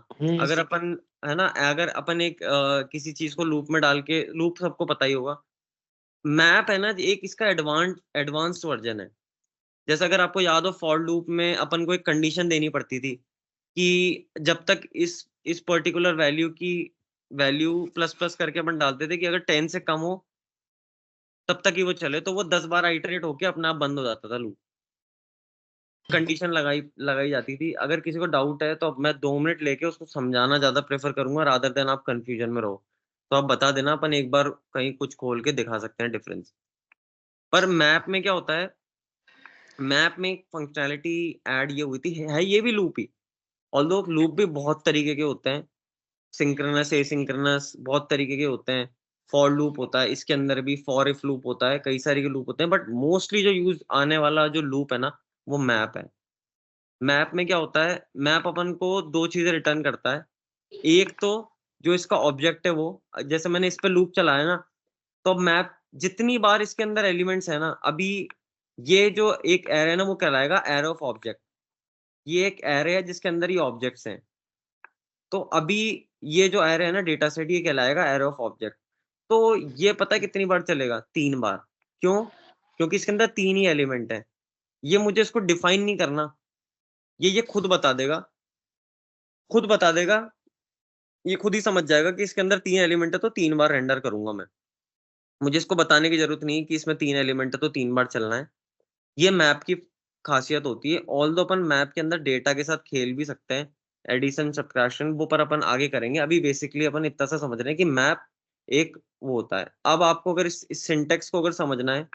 अगर अपन, है ना, अगर अपन एक किसी चीज को लूप में डाल के, लूप सबको पता ही होगा। मैप है ना, एक इसका एडवांस्ड वर्जन है। जैसे अगर आपको याद हो, फॉर लूप में अपन को एक कंडीशन देनी पड़ती थी कि जब तक इस पर्टिकुलर वैल्यू की वैल्यू प्लस प्लस करके अपन डालते थे कि अगर 10 से कम हो तब तक ही वो चले, तो वो 10 बार आइटरेट होके अपने आप बंद हो जाता था लूप। कंडीशन लगाई लगाई जाती थी। अगर किसी को डाउट है तो अब मैं 2 मिनट लेके उसको समझाना ज्यादा प्रेफर करूंगा, रादर देन आप कंफ्यूजन में रहो। तो आप बता देना, अपन एक बार कहीं कुछ खोल के दिखा सकते हैं डिफरेंस। पर मैप में क्या होता है, मैप में एक फंक्शनैलिटी ऐड ये हुई थी, है ये भी लूप ही। ऑल्दो लूप भी बहुत तरीके के होते हैं, सिंक्रोनस, एसिंक्रोनस, बहुत तरीके के होते हैं। फॉर लूप होता है, इसके अंदर भी फॉर इफ लूप होता है, कई सारे के लूप होते हैं, बट मोस्टली जो यूज आने वाला जो लूप है ना, वो मैप है। मैप में क्या होता है, मैप अपन को 2 चीजें रिटर्न करता है। एक तो जो इसका ऑब्जेक्ट है वो, जैसे मैंने इस पे लूप चलाया ना, तो अब मैप जितनी बार इसके अंदर एलिमेंट्स है ना, अभी ये जो एक एरे है ना, वो कहलाएगा एरे ऑफ ऑब्जेक्ट। ये एक एरे है जिसके अंदर ये ऑब्जेक्ट्स हैं। तो अभी ये जो एरे है ना, डेटा सेट, ये कहलाएगा एरे ऑफ ऑब्जेक्ट। तो ये पता है कितनी बार चलेगा? 3 बार। क्यों? क्योंकि इसके अंदर 3 ही एलिमेंट है। ये मुझे इसको डिफाइन नहीं करना, ये खुद बता देगा, खुद बता देगा। ये खुद ही समझ जाएगा कि इसके अंदर 3 एलिमेंट है तो 3 बार रेंडर करूंगा मैं। मुझे इसको बताने की जरूरत नहीं कि इसमें 3 एलिमेंट है तो 3 बार चलना है। ये मैप की खासियत होती है। ऑल्दो अपन मैप के अंदर डेटा के साथ खेल भी सकते हैं, एडिशन सब्ट्रैक्शन, वो पर अपन आगे करेंगे। अभी बेसिकली अपन इतना सा समझ रहे हैं कि मैप एक वो होता है। अब आपको अगर इस सिंटेक्स को अगर समझना है,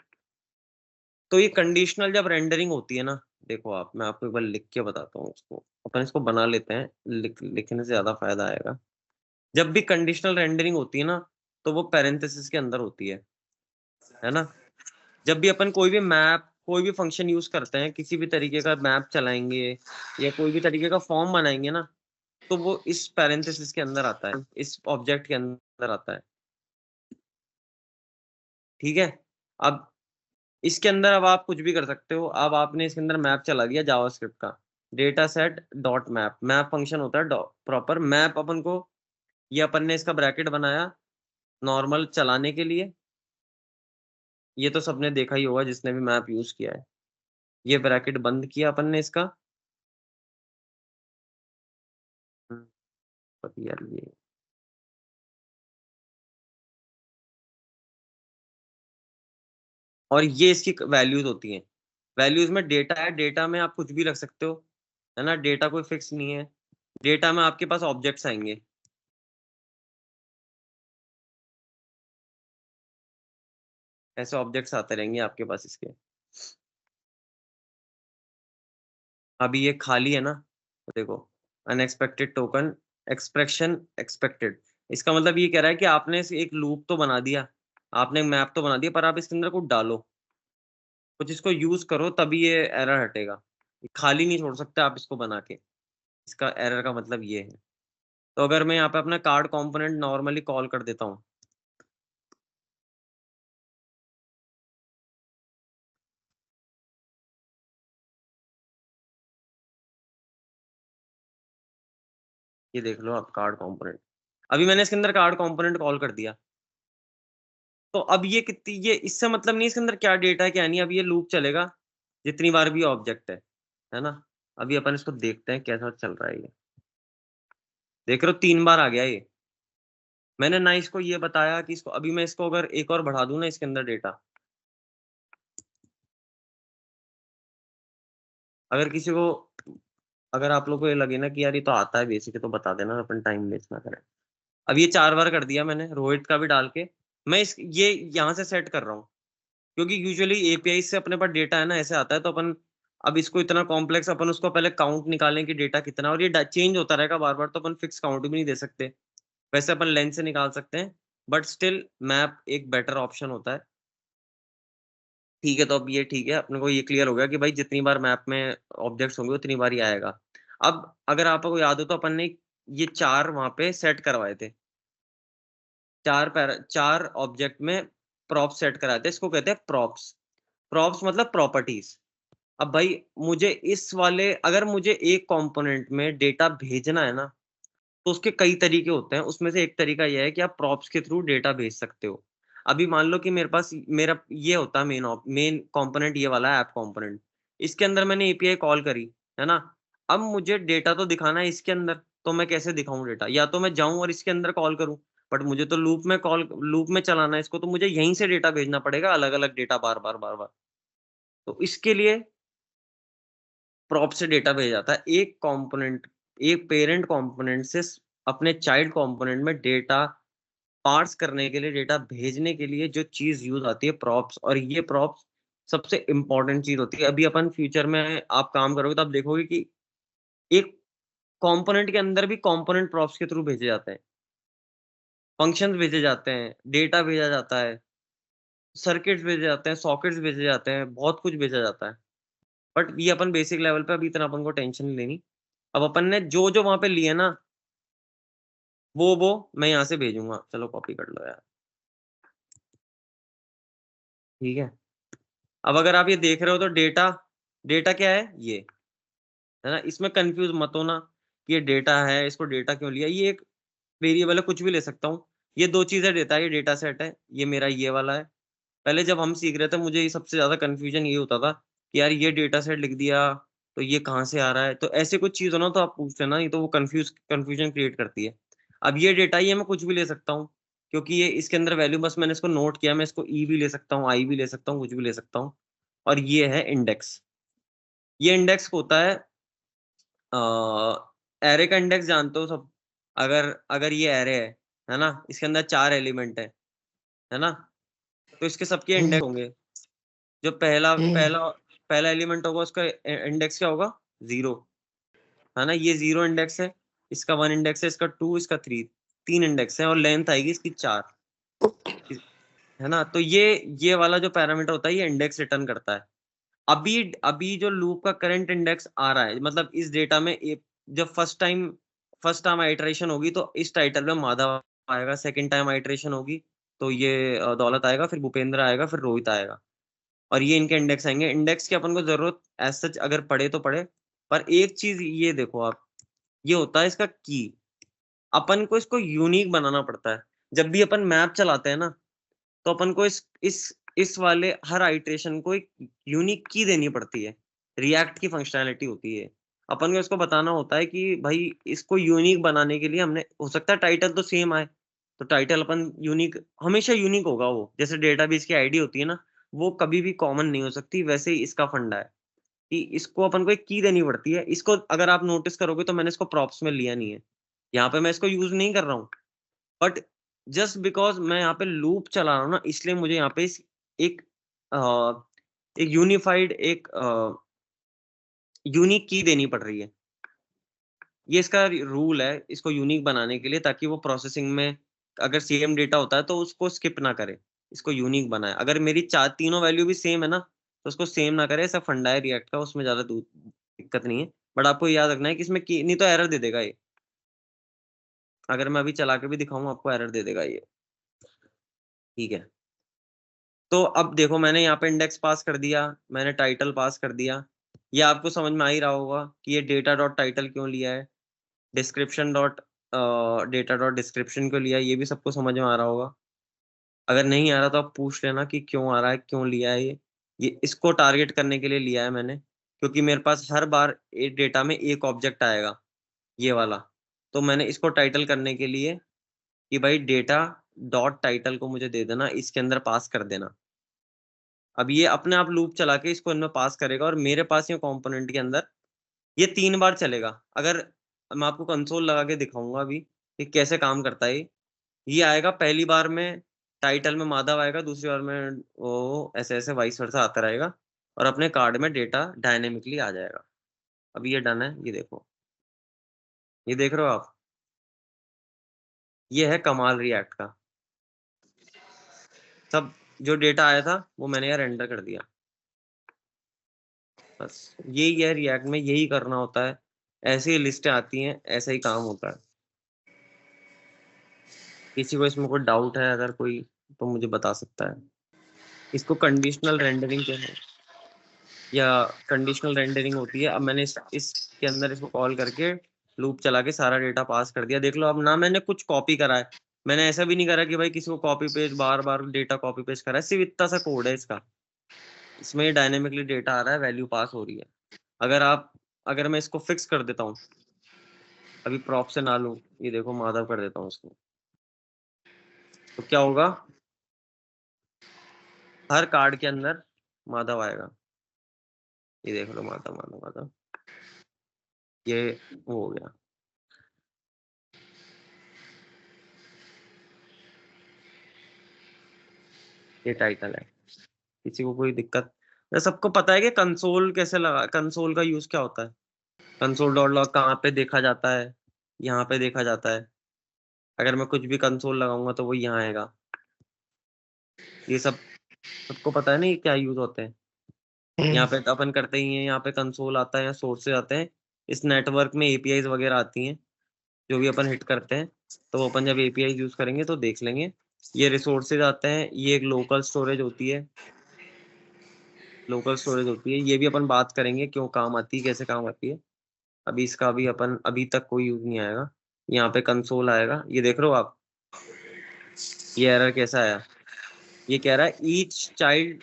तो ये कंडीशनल जब रेंडरिंग होती है ना, देखो आप, मैं आपको एक बार लिख के बताता हूँ इसको, अपन इसको बना लेते हैं, लिखने से ज्यादा फायदा आएगा। जब भी कंडीशनल रेंडरिंग होती है ना, तो वो पैरेंथेसिस के अंदर होती है ना। जब भी अपन कोई भी मैप, कोई भी फंक्शन यूज करते हैं, किसी भी तरीके का मैप चलाएंगे या कोई भी तरीके का फॉर्म बनाएंगे ना, तो वो इस पैरेंथेसिस के अंदर आता है, इस ऑब्जेक्ट के अंदर आता है, ठीक है। अब इसके अंदर अब आप कुछ भी कर सकते हो। अब आपने इसके अंदर मैप चला दिया जावास्क्रिप्ट का, data set dot map, map function होता है प्रॉपर मैप। अपन को, ये अपन ने इसका ब्रैकेट बनाया नॉर्मल चलाने के लिए। ये तो सबने देखा ही होगा जिसने भी मैप यूज किया है। ये ब्रैकेट बंद किया अपन ने इसका, यार ये और ये इसकी वैल्यूज होती हैं। वैल्यूज में डेटा है, डेटा में आप कुछ भी रख सकते हो, है ना, डेटा कोई फिक्स नहीं है। डेटा में आपके पास ऑब्जेक्ट्स आएंगे, ऐसे ऑब्जेक्ट्स आते रहेंगे आपके पास इसके। अभी ये खाली है ना, तो देखो अनएक्सपेक्टेड टोकन एक्सप्रेशन एक्सपेक्टेड, इसका मतलब ये कह रहा है कि आपने एक लूप तो बना दिया, आपने मैप तो बना दिया, पर आप इसके अंदर कुछ डालो, कुछ इसको यूज करो, तभी ये एरर हटेगा। खाली नहीं छोड़ सकते आप इसको बना के, इसका एरर का मतलब ये है। तो अगर मैं यहाँ पे अपना कार्ड कंपोनेंट नॉर्मली कॉल कर देता हूँ, ये देख लो आप कार्ड कंपोनेंट, अभी मैंने इसके अंदर कार्ड कंपोनेंट कॉल कर दिया, तो अब ये कितनी, ये इससे मतलब नहीं इसके अंदर क्या डेटा है क्या नहीं, अब ये लूप चलेगा जितनी बार भी ऑब्जेक्ट है ना। अभी अपन इसको देखते हैं कैसा चल रहा है ये, देख रहे हो 3 बार आ गया ये। मैंने ना इसको ये बताया कि इसको, अभी मैं इसको अगर एक और बढ़ा दूं ना इसके अंदर डेटा, अगर किसी को, अगर आप लोग को ये लगे ना कि यार ये तो आता है बेसिक है, तो बता देना, अपन टाइम वेस्ट ना करें। अब ये 4 बार कर दिया मैंने रोहित का भी डाल के, मैं इस ये यहाँ से सेट कर रहा हूँ, क्योंकि यूजुअली एपीआई से अपने पास डेटा है ना ऐसे आता है, तो अपन अब इसको इतना कॉम्प्लेक्स, अपन उसको पहले काउंट निकालें कि डेटा कितना, और ये चेंज होता रहेगा बार बार, तो अपन फिक्स काउंट भी नहीं दे सकते। वैसे अपन लेंथ से निकाल सकते हैं, बट स्टिल मैप एक बेटर ऑप्शन होता है। ठीक है, तो अब ये ठीक है, अपने को ये क्लियर हो गया कि भाई जितनी बार मैप में ऑब्जेक्ट्स होंगे उतनी बार ही आएगा। अब अगर आपको याद हो तो अपन ने ये 4 वहां पे सेट करवाए थे, 4 ऑब्जेक्ट में प्रॉप्स सेट कराए थे, इसको कहते हैं प्रॉप्स। प्रॉप्स मतलब प्रॉपर्टीज। अब भाई मुझे इस वाले, अगर मुझे एक कंपोनेंट में डेटा भेजना है ना, तो उसके कई तरीके होते हैं, उसमें से एक तरीका यह है कि आप प्रॉप्स के थ्रू डेटा भेज सकते हो। अभी मान लो कि मेरे पास मेरा ये होता है मेन कंपोनेंट, ये वाला ऐप कंपोनेंट, इसके अंदर मैंने एपीआई कॉल करी, है ना। अब मुझे डेटा तो दिखाना है इसके अंदर, तो मैं कैसे दिखाऊं डेटा, या तो मैं जाऊं और इसके अंदर कॉल करूं, बट मुझे तो लूप में चलाना है इसको, तो मुझे यहीं से डेटा भेजना पड़ेगा, अलग अलग डेटा बार बार बार बार। तो इसके लिए प्रॉप से डेटा भेजा जाता है, एक कंपोनेंट, एक पेरेंट कंपोनेंट से अपने चाइल्ड कंपोनेंट में डेटा पार्स करने के लिए, डेटा भेजने के लिए जो चीज यूज आती है प्रॉप्स, और ये प्रॉप्स सबसे इंपॉर्टेंट चीज होती है। अभी अपन फ्यूचर में आप काम करोगे तो आप देखोगे कि एक कंपोनेंट के अंदर भी कंपोनेंट प्रॉप्स के थ्रू भेजे जाते हैं, फंक्शंस भेजे जाते हैं, डेटा भेजा जाता है, सर्किट्स भेजे जाते हैं, सॉकेट्स भेजे जाते हैं, बहुत कुछ भेजा जाता है। बट ये अपन बेसिक लेवल पे, अभी इतना अपन को टेंशन नहीं लेनी। अब अपन ने जो जो वहां पे लिए ना, वो मैं यहाँ से भेजूंगा, चलो कॉपी कर लो यार, ठीक है। अब अगर आप ये देख रहे हो तो डेटा, डेटा क्या है ये, है ना, इसमें कंफ्यूज मत होना कि ये डेटा है, इसको डेटा क्यों लिया, ये एक वेरिएबल है, कुछ भी ले सकता हूँ। ये 2 चीजें देता है, ये डेटा सेट है, ये मेरा ये वाला है। पहले जब हम सीख रहे थे, मुझे ये सबसे ज्यादा कंफ्यूजन ये होता था कि यार ये डेटा सेट लिख दिया, तो ये कहाँ से आ रहा है, तो ऐसे कुछ चीज हो ना तो आप पूछते ना, ये तो वो कंफ्यूजन क्रिएट करती है। अब ये डेटा, ये मैं कुछ भी ले सकता हूँ, क्योंकि ये इसके अंदर वैल्यू, बस मैंने इसको नोट किया, मैं इसको ई भी ले सकता हूँ, आई भी ले सकता हूँ, कुछ भी ले सकता हूँ। और ये है इंडेक्स, ये इंडेक्स होता है, एरे का इंडेक्स जानते हो सब। अगर अगर ये एरे है ना, इसके अंदर 4 एलिमेंट है ना, तो इसके सबके इंडेक्स होंगे। जो पहला पहला पहला एलिमेंट होगा उसका इंडेक्स क्या होगा, 0, है ना, ये 0 इंडेक्स है, इसका 1 इंडेक्स है, इसका 2, इसका 3, 3 इंडेक्स है, और लेंथ आएगी इसकी 4, है ना। तो ये वाला जो पैरामीटर होता है ये इंडेक्स रिटर्न करता है। अभी अभी जो लूप का करंट इंडेक्स आ रहा है, मतलब इस डेटा में जब फर्स्ट टाइम आइटरेशन होगी तो इस टाइटल में माधव आएगा, सेकंड टाइम आइटरेशन होगी तो ये दौलत आएगा, फिर भूपेंद्र आएगा, फिर रोहित आएगा, और ये इनके इंडेक्स आएंगे। इंडेक्स की अपन को जरूरत एज सच अगर पढ़े तो पढ़े, पर एक चीज ये देखो आप, ये होता है इसका की, अपन को इसको यूनिक बनाना पड़ता है। जब भी अपन मैप चलाते हैं ना, तो अपन को इस वाले हर आइटरेशन को एक यूनिक की देनी पड़ती है। रिएक्ट की फंक्शनैलिटी होती है। अपन को इसको बताना होता है कि भाई इसको यूनिक बनाने के लिए हमने, हो सकता है टाइटल तो सेम आए, तो टाइटल अपन यूनिक, हमेशा यूनिक होगा वो, जैसे डेटाबेस की आईडी होती है ना, वो कभी भी कॉमन नहीं हो सकती, वैसे ही इसका फंडा है कि इसको अपन को एक की देनी पड़ती है। इसको अगर आप नोटिस करोगे तो मैंने इसको प्रॉप्स में लिया नहीं है, यहाँ पे मैं इसको यूज नहीं कर रहा हूँ, बट जस्ट बिकॉज मैं यहाँ पे लूप चला रहा हूँ ना, इसलिए मुझे यहाँ पे एक एक यूनिफाइड, एक यूनिक की देनी पड़ रही है। ये इसका रूल है इसको यूनिक बनाने के लिए, ताकि वो प्रोसेसिंग में अगर सेम डेटा होता है तो उसको स्किप ना करे, इसको यूनिक बनाए। अगर मेरी चार तीनों वैल्यू भी सेम है ना, तो उसको सेम ना करे, ऐसा फंडा है रिएक्ट का, उसमें ज्यादा दिक्कत नहीं है। बट आपको याद रखना है कि इसमें की नहीं तो एरर दे देगा ये, अगर मैं अभी चला के भी दिखाऊं आपको एरर दे देगा ये, ठीक है। तो अब देखो मैंने यहाँ पे इंडेक्स पास कर दिया, मैंने टाइटल पास कर दिया, ये आपको समझ में आ ही रहा होगा कि ये डेटा डॉट टाइटल क्यों लिया है, description dot data dot description क्यों लिया है, ये भी सबको समझ में आ रहा होगा। अगर नहीं आ रहा तो आप पूछ लेना कि क्यों आ रहा है, क्यों लिया है ये इसको टारगेट करने के लिए लिया है मैंने, क्योंकि मेरे पास हर बार एक डेटा में एक ऑब्जेक्ट आएगा, ये वाला। तो मैंने इसको टाइटल करने के लिए कि भाई डेटा डॉट टाइटल को मुझे दे देना, इसके अंदर पास कर देना। अब ये अपने आप लूप चला के इसको इनमें पास करेगा, और मेरे पास ये कंपोनेंट के अंदर ये 3 बार चलेगा। अगर मैं आपको कंसोल लगा के दिखाऊंगा अभी कि कैसे काम करता है ये आएगा पहली बार में टाइटल में माधव आएगा, दूसरी बार में वो ऐसे ऐसे वाइस वर्सा आता रहेगा, और अपने कार्ड में डेटा डायनेमिकली आ जाएगा। अभी ये डन है, ये देखो, ये देख रहे हो आप, ये है कमाल रिएक्ट का। सब जो डेटा आया था वो मैंने यार एंटर कर दिया, बस यही है रिएक्ट में, यही करना होता है, ऐसी लिस्टें आती हैं, ऐसा ही काम होता है। किसी को इसमें कोई डाउट है अगर कोई, तो मुझे बता सकता है। इसको कंडीशनल रेंडरिंग कहते हैं, या कंडीशनल रेंडरिंग होती है। अब मैंने इसके अंदर इसको कॉल करके लूप चला के सारा डेटा पास कर दिया, देख लो। अब ना मैंने कुछ कॉपी करा है, मैंने ऐसा भी नहीं करा कि भाई किसी को कॉपी पेस्ट, बार बार डेटा कॉपी पेस्ट करा है, सिर्फ इतना सा कोड है इसका, इसमें डायनेमिकली डेटा आ रहा है, वैल्यू पास हो रही है। अगर मैं इसको फिक्स कर देता हूँ, अभी प्रॉप से ना लूं, ये देखो माधव कर देता हूँ इसको, तो क्या होगा, हर कार्ड के अंदर माधव आएगा, ये देख लो, माधव माधव माधव, ये वो हो गया। ये टाइटल है, किसी को कोई दिक्कत? सबको पता है कि कंसोल कैसे लगा, कंसोल का यूज क्या होता है, कंसोल डॉट लॉग कहाँ पे देखा जाता है, यहाँ पे देखा जाता है। अगर मैं कुछ भी कंसोल लगाऊंगा तो वो यहाँ आएगा, ये सब सबको पता है ना ये क्या यूज होते हैं। यहाँ पे अपन करते ही हैं, यहाँ पे कंसोल आता है या सोर्सेज आते हैं, इस नेटवर्क में एपीआईज वगैरह आती हैं, जो भी अपन हिट करते हैं, तो वो अपन जब एपीआई यूज करेंगे तो देख लेंगे। ये रिसोर्सेज आते हैं, ये एक लोकल स्टोरेज होती है, लोकल स्टोरेज होती है, ये भी अपन बात करेंगे क्यों काम आती है, कैसे काम आती है। अभी इसका भी अपन अभी तक कोई यूज नहीं आएगा। यहाँ पे कंसोल आएगा, ये देख रहे हो आप, ये एरर कैसा आया, ये कह रहा है each child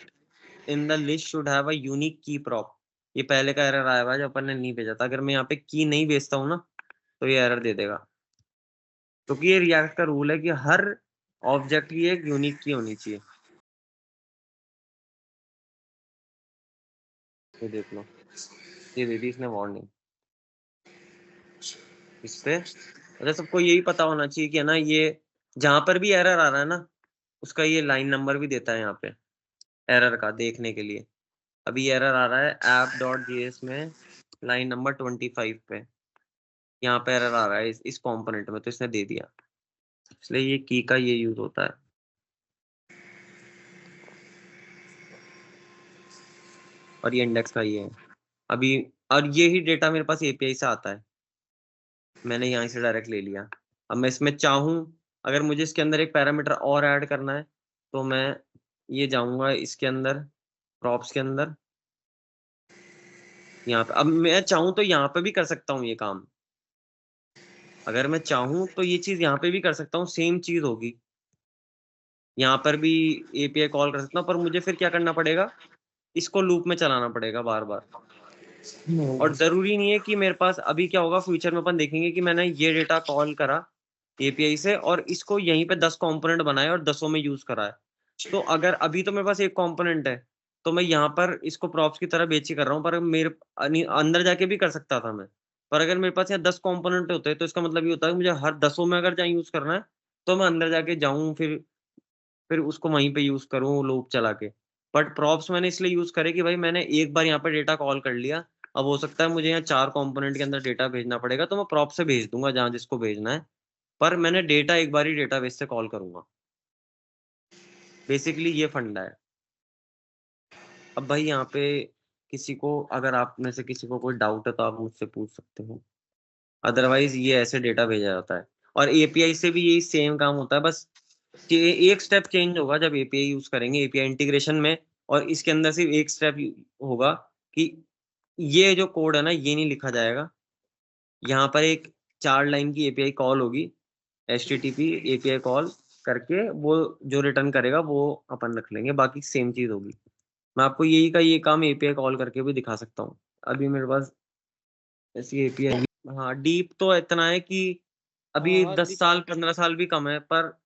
in the list should have a unique की प्रॉप। ये पहले का एरर आया हुआ है, जो अपन ने नहीं भेजा था। अगर मैं यहाँ पे की नहीं भेजता हूँ ना, तो ये एरर दे देगा, क्योंकि ये रिएक्ट का रूल है कि हर ऑब्जेक्ट की एक यूनिक की होनी चाहिए। ये देख लो, ये दे दी इसने वार्निंग इस पे। अच्छा, सबको यही पता होना चाहिए कि है ना, ये जहां पर भी एरर आ रहा है ना, उसका ये लाइन नंबर भी देता है यहाँ पे एरर का देखने के लिए। अभी एरर आ रहा है app.js में लाइन नंबर 25 पे, यहाँ पे एरर आ रहा है इस कंपोनेंट में, तो इसने दे दिया, इसलिए ये की का ये यूज होता है। और ये इंडेक्स का ये है अभी, और ये ही डेटा मेरे पास एपीआई से आता है, मैंने यहाँ से डायरेक्ट ले लिया। अब मैं इसमें चाहूँ, अगर मुझे इसके अंदर एक पैरामीटर और ऐड करना है, तो मैं ये जाऊंगा इसके अंदर, प्रॉप्स के अंदर, यहाँ पे। अब मैं चाहूँ तो यहाँ पे भी कर सकता हूँ ये काम, अगर मैं चाहूँ तो ये चीज यहाँ पे भी कर सकता हूँ, सेम चीज होगी, यहाँ पर भी एपीआई कॉल कर सकता हूँ, पर मुझे फिर क्या करना पड़ेगा, इसको लूप में चलाना पड़ेगा बार बार। और जरूरी नहीं है कि मेरे पास अभी क्या होगा फ्यूचर में अपन देखेंगे कि मैंने ये डेटा कॉल करा एपीआई से और इसको यहीं पे 10 कंपोनेंट बनाए और 10 में यूज करा है। तो अगर अभी तो मेरे पास एक कंपोनेंट है तो मैं यहाँ पर इसको प्रॉप्स की तरह बेची कर रहा हूँ, पर मेरे अंदर जाके भी कर सकता था मैं। पर अगर मेरे पास यहाँ 10 कंपोनेंट होते तो इसका मतलब ये होता है कि मुझे हर 10 में अगर जहाँ यूज करना है तो मैं अंदर जाके जाऊँ, फिर उसको वहीं पे यूज करूँ लूप चला के। बट प्रॉप्स मैंने इसलिए यूज करे कि भाई मैंने एक बार यहाँ पे डेटा कॉल कर लिया, अब हो सकता है मुझे यहाँ 4 कंपोनेंट के अंदर डेटा भेजना पड़ेगा तो मैं प्रॉप से भेज दूंगा जहाँ जिसको भेजना है, पर मैंने डेटा एक बार ही डेटाबेस से कॉल करूंगा। बेसिकली ये फंडा है। अब भाई यहाँ पे किसी को, अगर आप में से किसी को कोई डाउट है तो आप मुझसे पूछ सकते हो, अदरवाइज ये ऐसे डेटा भेजा जाता है। और एपीआई से भी यही सेम काम होता है, बस एक स्टेप चेंज होगा जब एपीआई यूज करेंगे एपीआई इंटीग्रेशन में। और इसके अंदर सिर्फ एक स्टेप होगा कि ये जो कोड है ना ये नहीं लिखा जाएगा, यहाँ पर एक 4 लाइन की एपीआई कॉल होगी, HTTP एपीआई कॉल करके वो जो रिटर्न करेगा वो अपन रख लेंगे, बाकी सेम चीज होगी। मैं आपको यही का ये काम एपीआई कॉल करके भी दिखा सकता हूँ। अभी मेरे पास ऐसी एपीआई, हाँ डीप तो इतना है कि अभी हाँ 10 साल 15 साल भी कम है, पर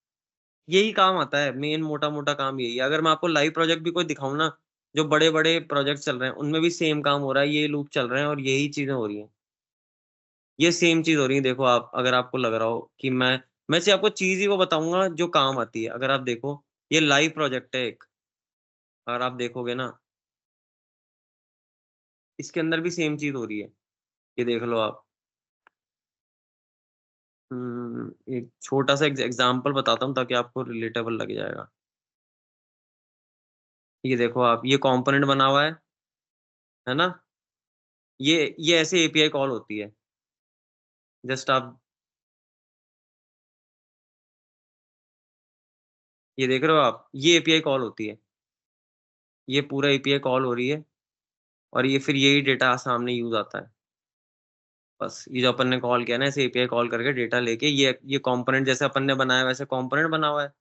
यही काम आता है, मेन मोटा मोटा काम यही है। अगर मैं आपको लाइव प्रोजेक्ट भी कोई दिखाऊं ना, जो बड़े बड़े प्रोजेक्ट चल रहे हैं उनमें भी सेम काम हो रहा है, ये लूप चल रहे हैं और यही चीजें हो रही हैं, ये सेम चीज हो रही है। देखो आप, अगर आपको लग रहा हो कि मैं सिर्फ आपको चीज ही वो बताऊंगा जो काम आती है। अगर आप देखो ये लाइव प्रोजेक्ट है एक, अगर आप देखोगे ना इसके अंदर भी सेम चीज हो रही है, ये देख लो आप। एक छोटा सा एग्जांपल बताता हूँ ताकि आपको रिलेटेबल लग जाएगा। ये देखो आप, ये कंपोनेंट बना हुआ है ना, ये ऐसे एपीआई कॉल होती है। जस्ट आप ये देख रहे हो आप, ये एपीआई कॉल होती है, ये पूरा एपीआई कॉल हो रही है और ये फिर यही डेटा सामने यूज आता है। बस ये जो अपन ने कॉल किया ना ऐसे एपीआई कॉल करके डेटा लेके, ये कंपोनेंट जैसे अपन ने बनाया वैसे कंपोनेंट बना हुआ है,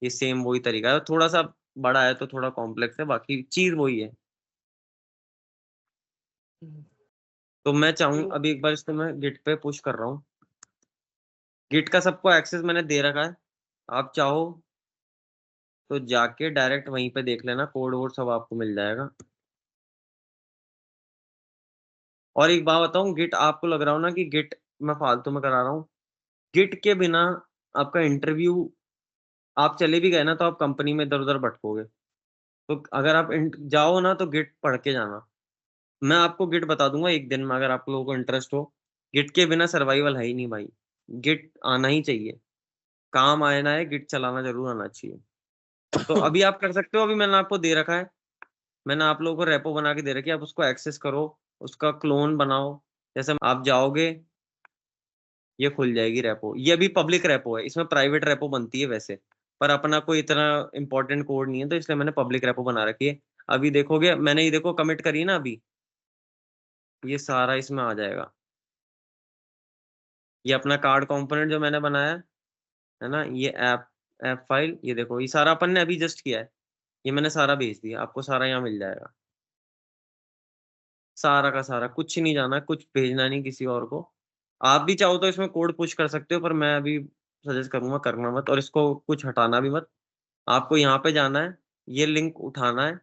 ये सेम वही तरीका है, थोड़ा सा बड़ा है तो थोड़ा कॉम्प्लेक्स है, बाकी चीज वही है। तो मैं चाहूँ अभी एक बार इसको मैं गिट पे पुश कर रहा हूँ, गिट का सबको एक्सेस मैंने दे रखा है। आप चाहो तो जाके डायरेक्ट वहीं पे देख लेना, कोड वोड सब आपको मिल जाएगा। और एक बात बताऊं, गिट आपको लग रहा हो ना कि गिट मैं फालतू में करा रहा हूँ, गिट के बिना आपका इंटरव्यू, आप चले भी गए ना तो आप कंपनी में इधर उधर भटकोगे। तो अगर आप जाओ ना तो गिट पढ़ के जाना। मैं आपको गिट बता दूंगा एक दिन में, अगर आप लोगों को इंटरेस्ट हो। गिट के बिना सर्वाइवल है ही नहीं भाई, गिट आना ही चाहिए, काम आना है गिट चलाना जरूर आना चाहिए। तो अभी आप कर सकते हो, अभी मैंने आपको दे रखा है, मैंने आप लोगों को रेपो बना के दे रखी है, आप उसको एक्सेस करो, उसका क्लोन बनाओ। जैसे आप जाओगे ये खुल जाएगी रेपो, ये अभी पब्लिक रेपो है, इसमें प्राइवेट रेपो बनती है वैसे, पर अपना कोई इतना इंपॉर्टेंट कोड नहीं है तो इसलिए मैंने पब्लिक रेपो बना रखी है। अभी देखोगे मैंने ये देखो कमिट करी है ना अभी, ये सारा इसमें आ जाएगा। ये अपना कार्ड कंपोनेंट जो मैंने बनाया है ना, ये ऐप ऐप फाइल, ये देखो ये सारा अपन ने अभी जस्ट किया है, ये मैंने सारा भेज दिया आपको, सारा यहाँ मिल जाएगा, सारा का सारा, कुछ नहीं जाना, कुछ भेजना नहीं किसी और को। आप भी चाहो तो इसमें कोड पुश कर सकते हो, पर मैं अभी सजेस्ट करूंगा करना मत, और इसको कुछ हटाना भी मत। आपको यहाँ पे जाना है, ये लिंक उठाना है,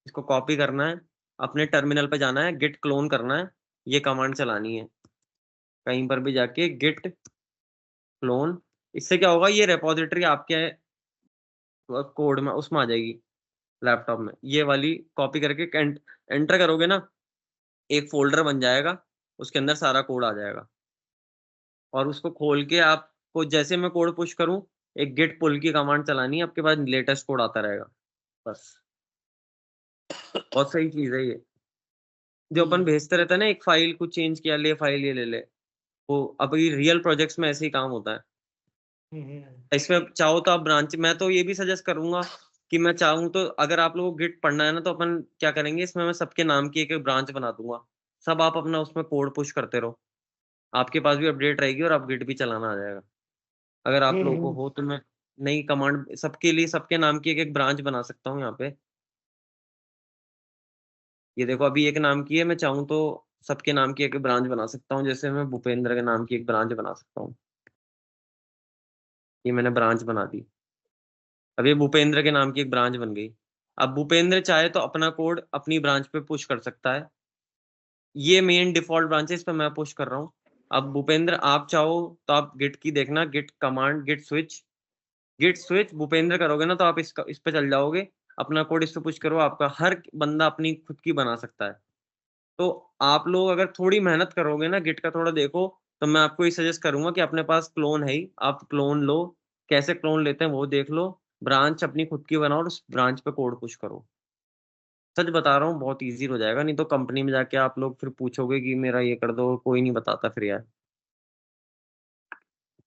इसको कॉपी करना है, अपने टर्मिनल पे जाना है, गिट क्लोन करना है, ये कमांड चलानी है कहीं पर भी जाके, गिट क्लोन। इससे क्या होगा, ये रेपोजिटरी आपके कोड में उसमें आ जाएगी, लैपटॉप में ये वाली कॉपी करके एंटर करोगे ना, एक फोल्डर बन जाएगा, उसके अंदर सारा कोड आ जाएगा। और उसको खोल के आपको जैसे मैं कोड पुश करूं, एक गिट पुल की कमांड चलानी है, आपके पास लेटेस्ट कोड आता रहेगा। बस बहुत सही चीज है ये, जो अपन भेजते रहते हैं ना, एक फाइल कुछ चेंज किया, ले फाइल ये ले ले, वो अभी रियल प्रोजेक्ट्स में ऐसे ही काम होता है। इसमें चाहो तो आप ब्रांच, मैं तो ये भी सजेस्ट करूंगा कि मैं चाहूँ तो अगर आप लोगों को गिट पढ़ना है ना तो अपन क्या करेंगे, इसमें मैं सबके नाम की एक एक ब्रांच बना दूंगा, सब आप अपना उसमें कोड पुश करते रहो, आपके पास भी अपडेट रहेगी और आप गिट भी चलाना आ जाएगा। अगर आप लोगों को हो तो मैं नई कमांड सबके लिए सबके नाम की एक एक ब्रांच बना सकता हूँ यहाँ पे। ये देखो अभी एक नाम की है, मैं चाहूँ तो सबके नाम की एक ब्रांच बना सकता हूँ। जैसे मैं भूपेंद्र के नाम की एक ब्रांच बना सकता हूँ। ये मैंने ब्रांच बना दी। अब ये भूपेंद्र के नाम की एक ब्रांच बन गई। अब भूपेंद्र चाहे तो अपना कोड अपनी ब्रांच पे पुश कर सकता है। ये मेन डिफॉल्ट ब्रांच है, इस पे मैं पुश कर रहा हूँ। अब भूपेंद्र आप चाहो तो आप गिट की देखना, git command git switch Bhupendra करोगे ना तो आप इस पे चल जाओगे, अपना कोड इस पे पुश करो, आपका हर बंदा अपनी खुद की बना सकता है। तो आप लोग अगर थोड़ी मेहनत करोगे ना, गिट का थोड़ा देखो, तो मैं आपको ये सजेस्ट करूंगा कि अपने पास क्लोन है ही, आप क्लोन लो। कैसे क्लोन लेते हैं वो देख लो, ब्रांच अपनी खुद की बनाओ और उस ब्रांच पे कोड पुश करो। सच बता रहा हूँ, बहुत ईजी हो जाएगा। नहीं तो कंपनी में जाके आप लोग फिर पूछोगे कि मेरा ये कर दो, कोई नहीं बताता फिर यार।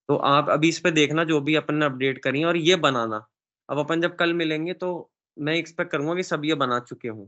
तो आप अभी इस पे देखना जो भी अपन ने अपडेट करी है और ये बनाना। अब अपन जब कल मिलेंगे तो मैं एक्सपेक्ट करूंगा कि सब ये बना चुके हों।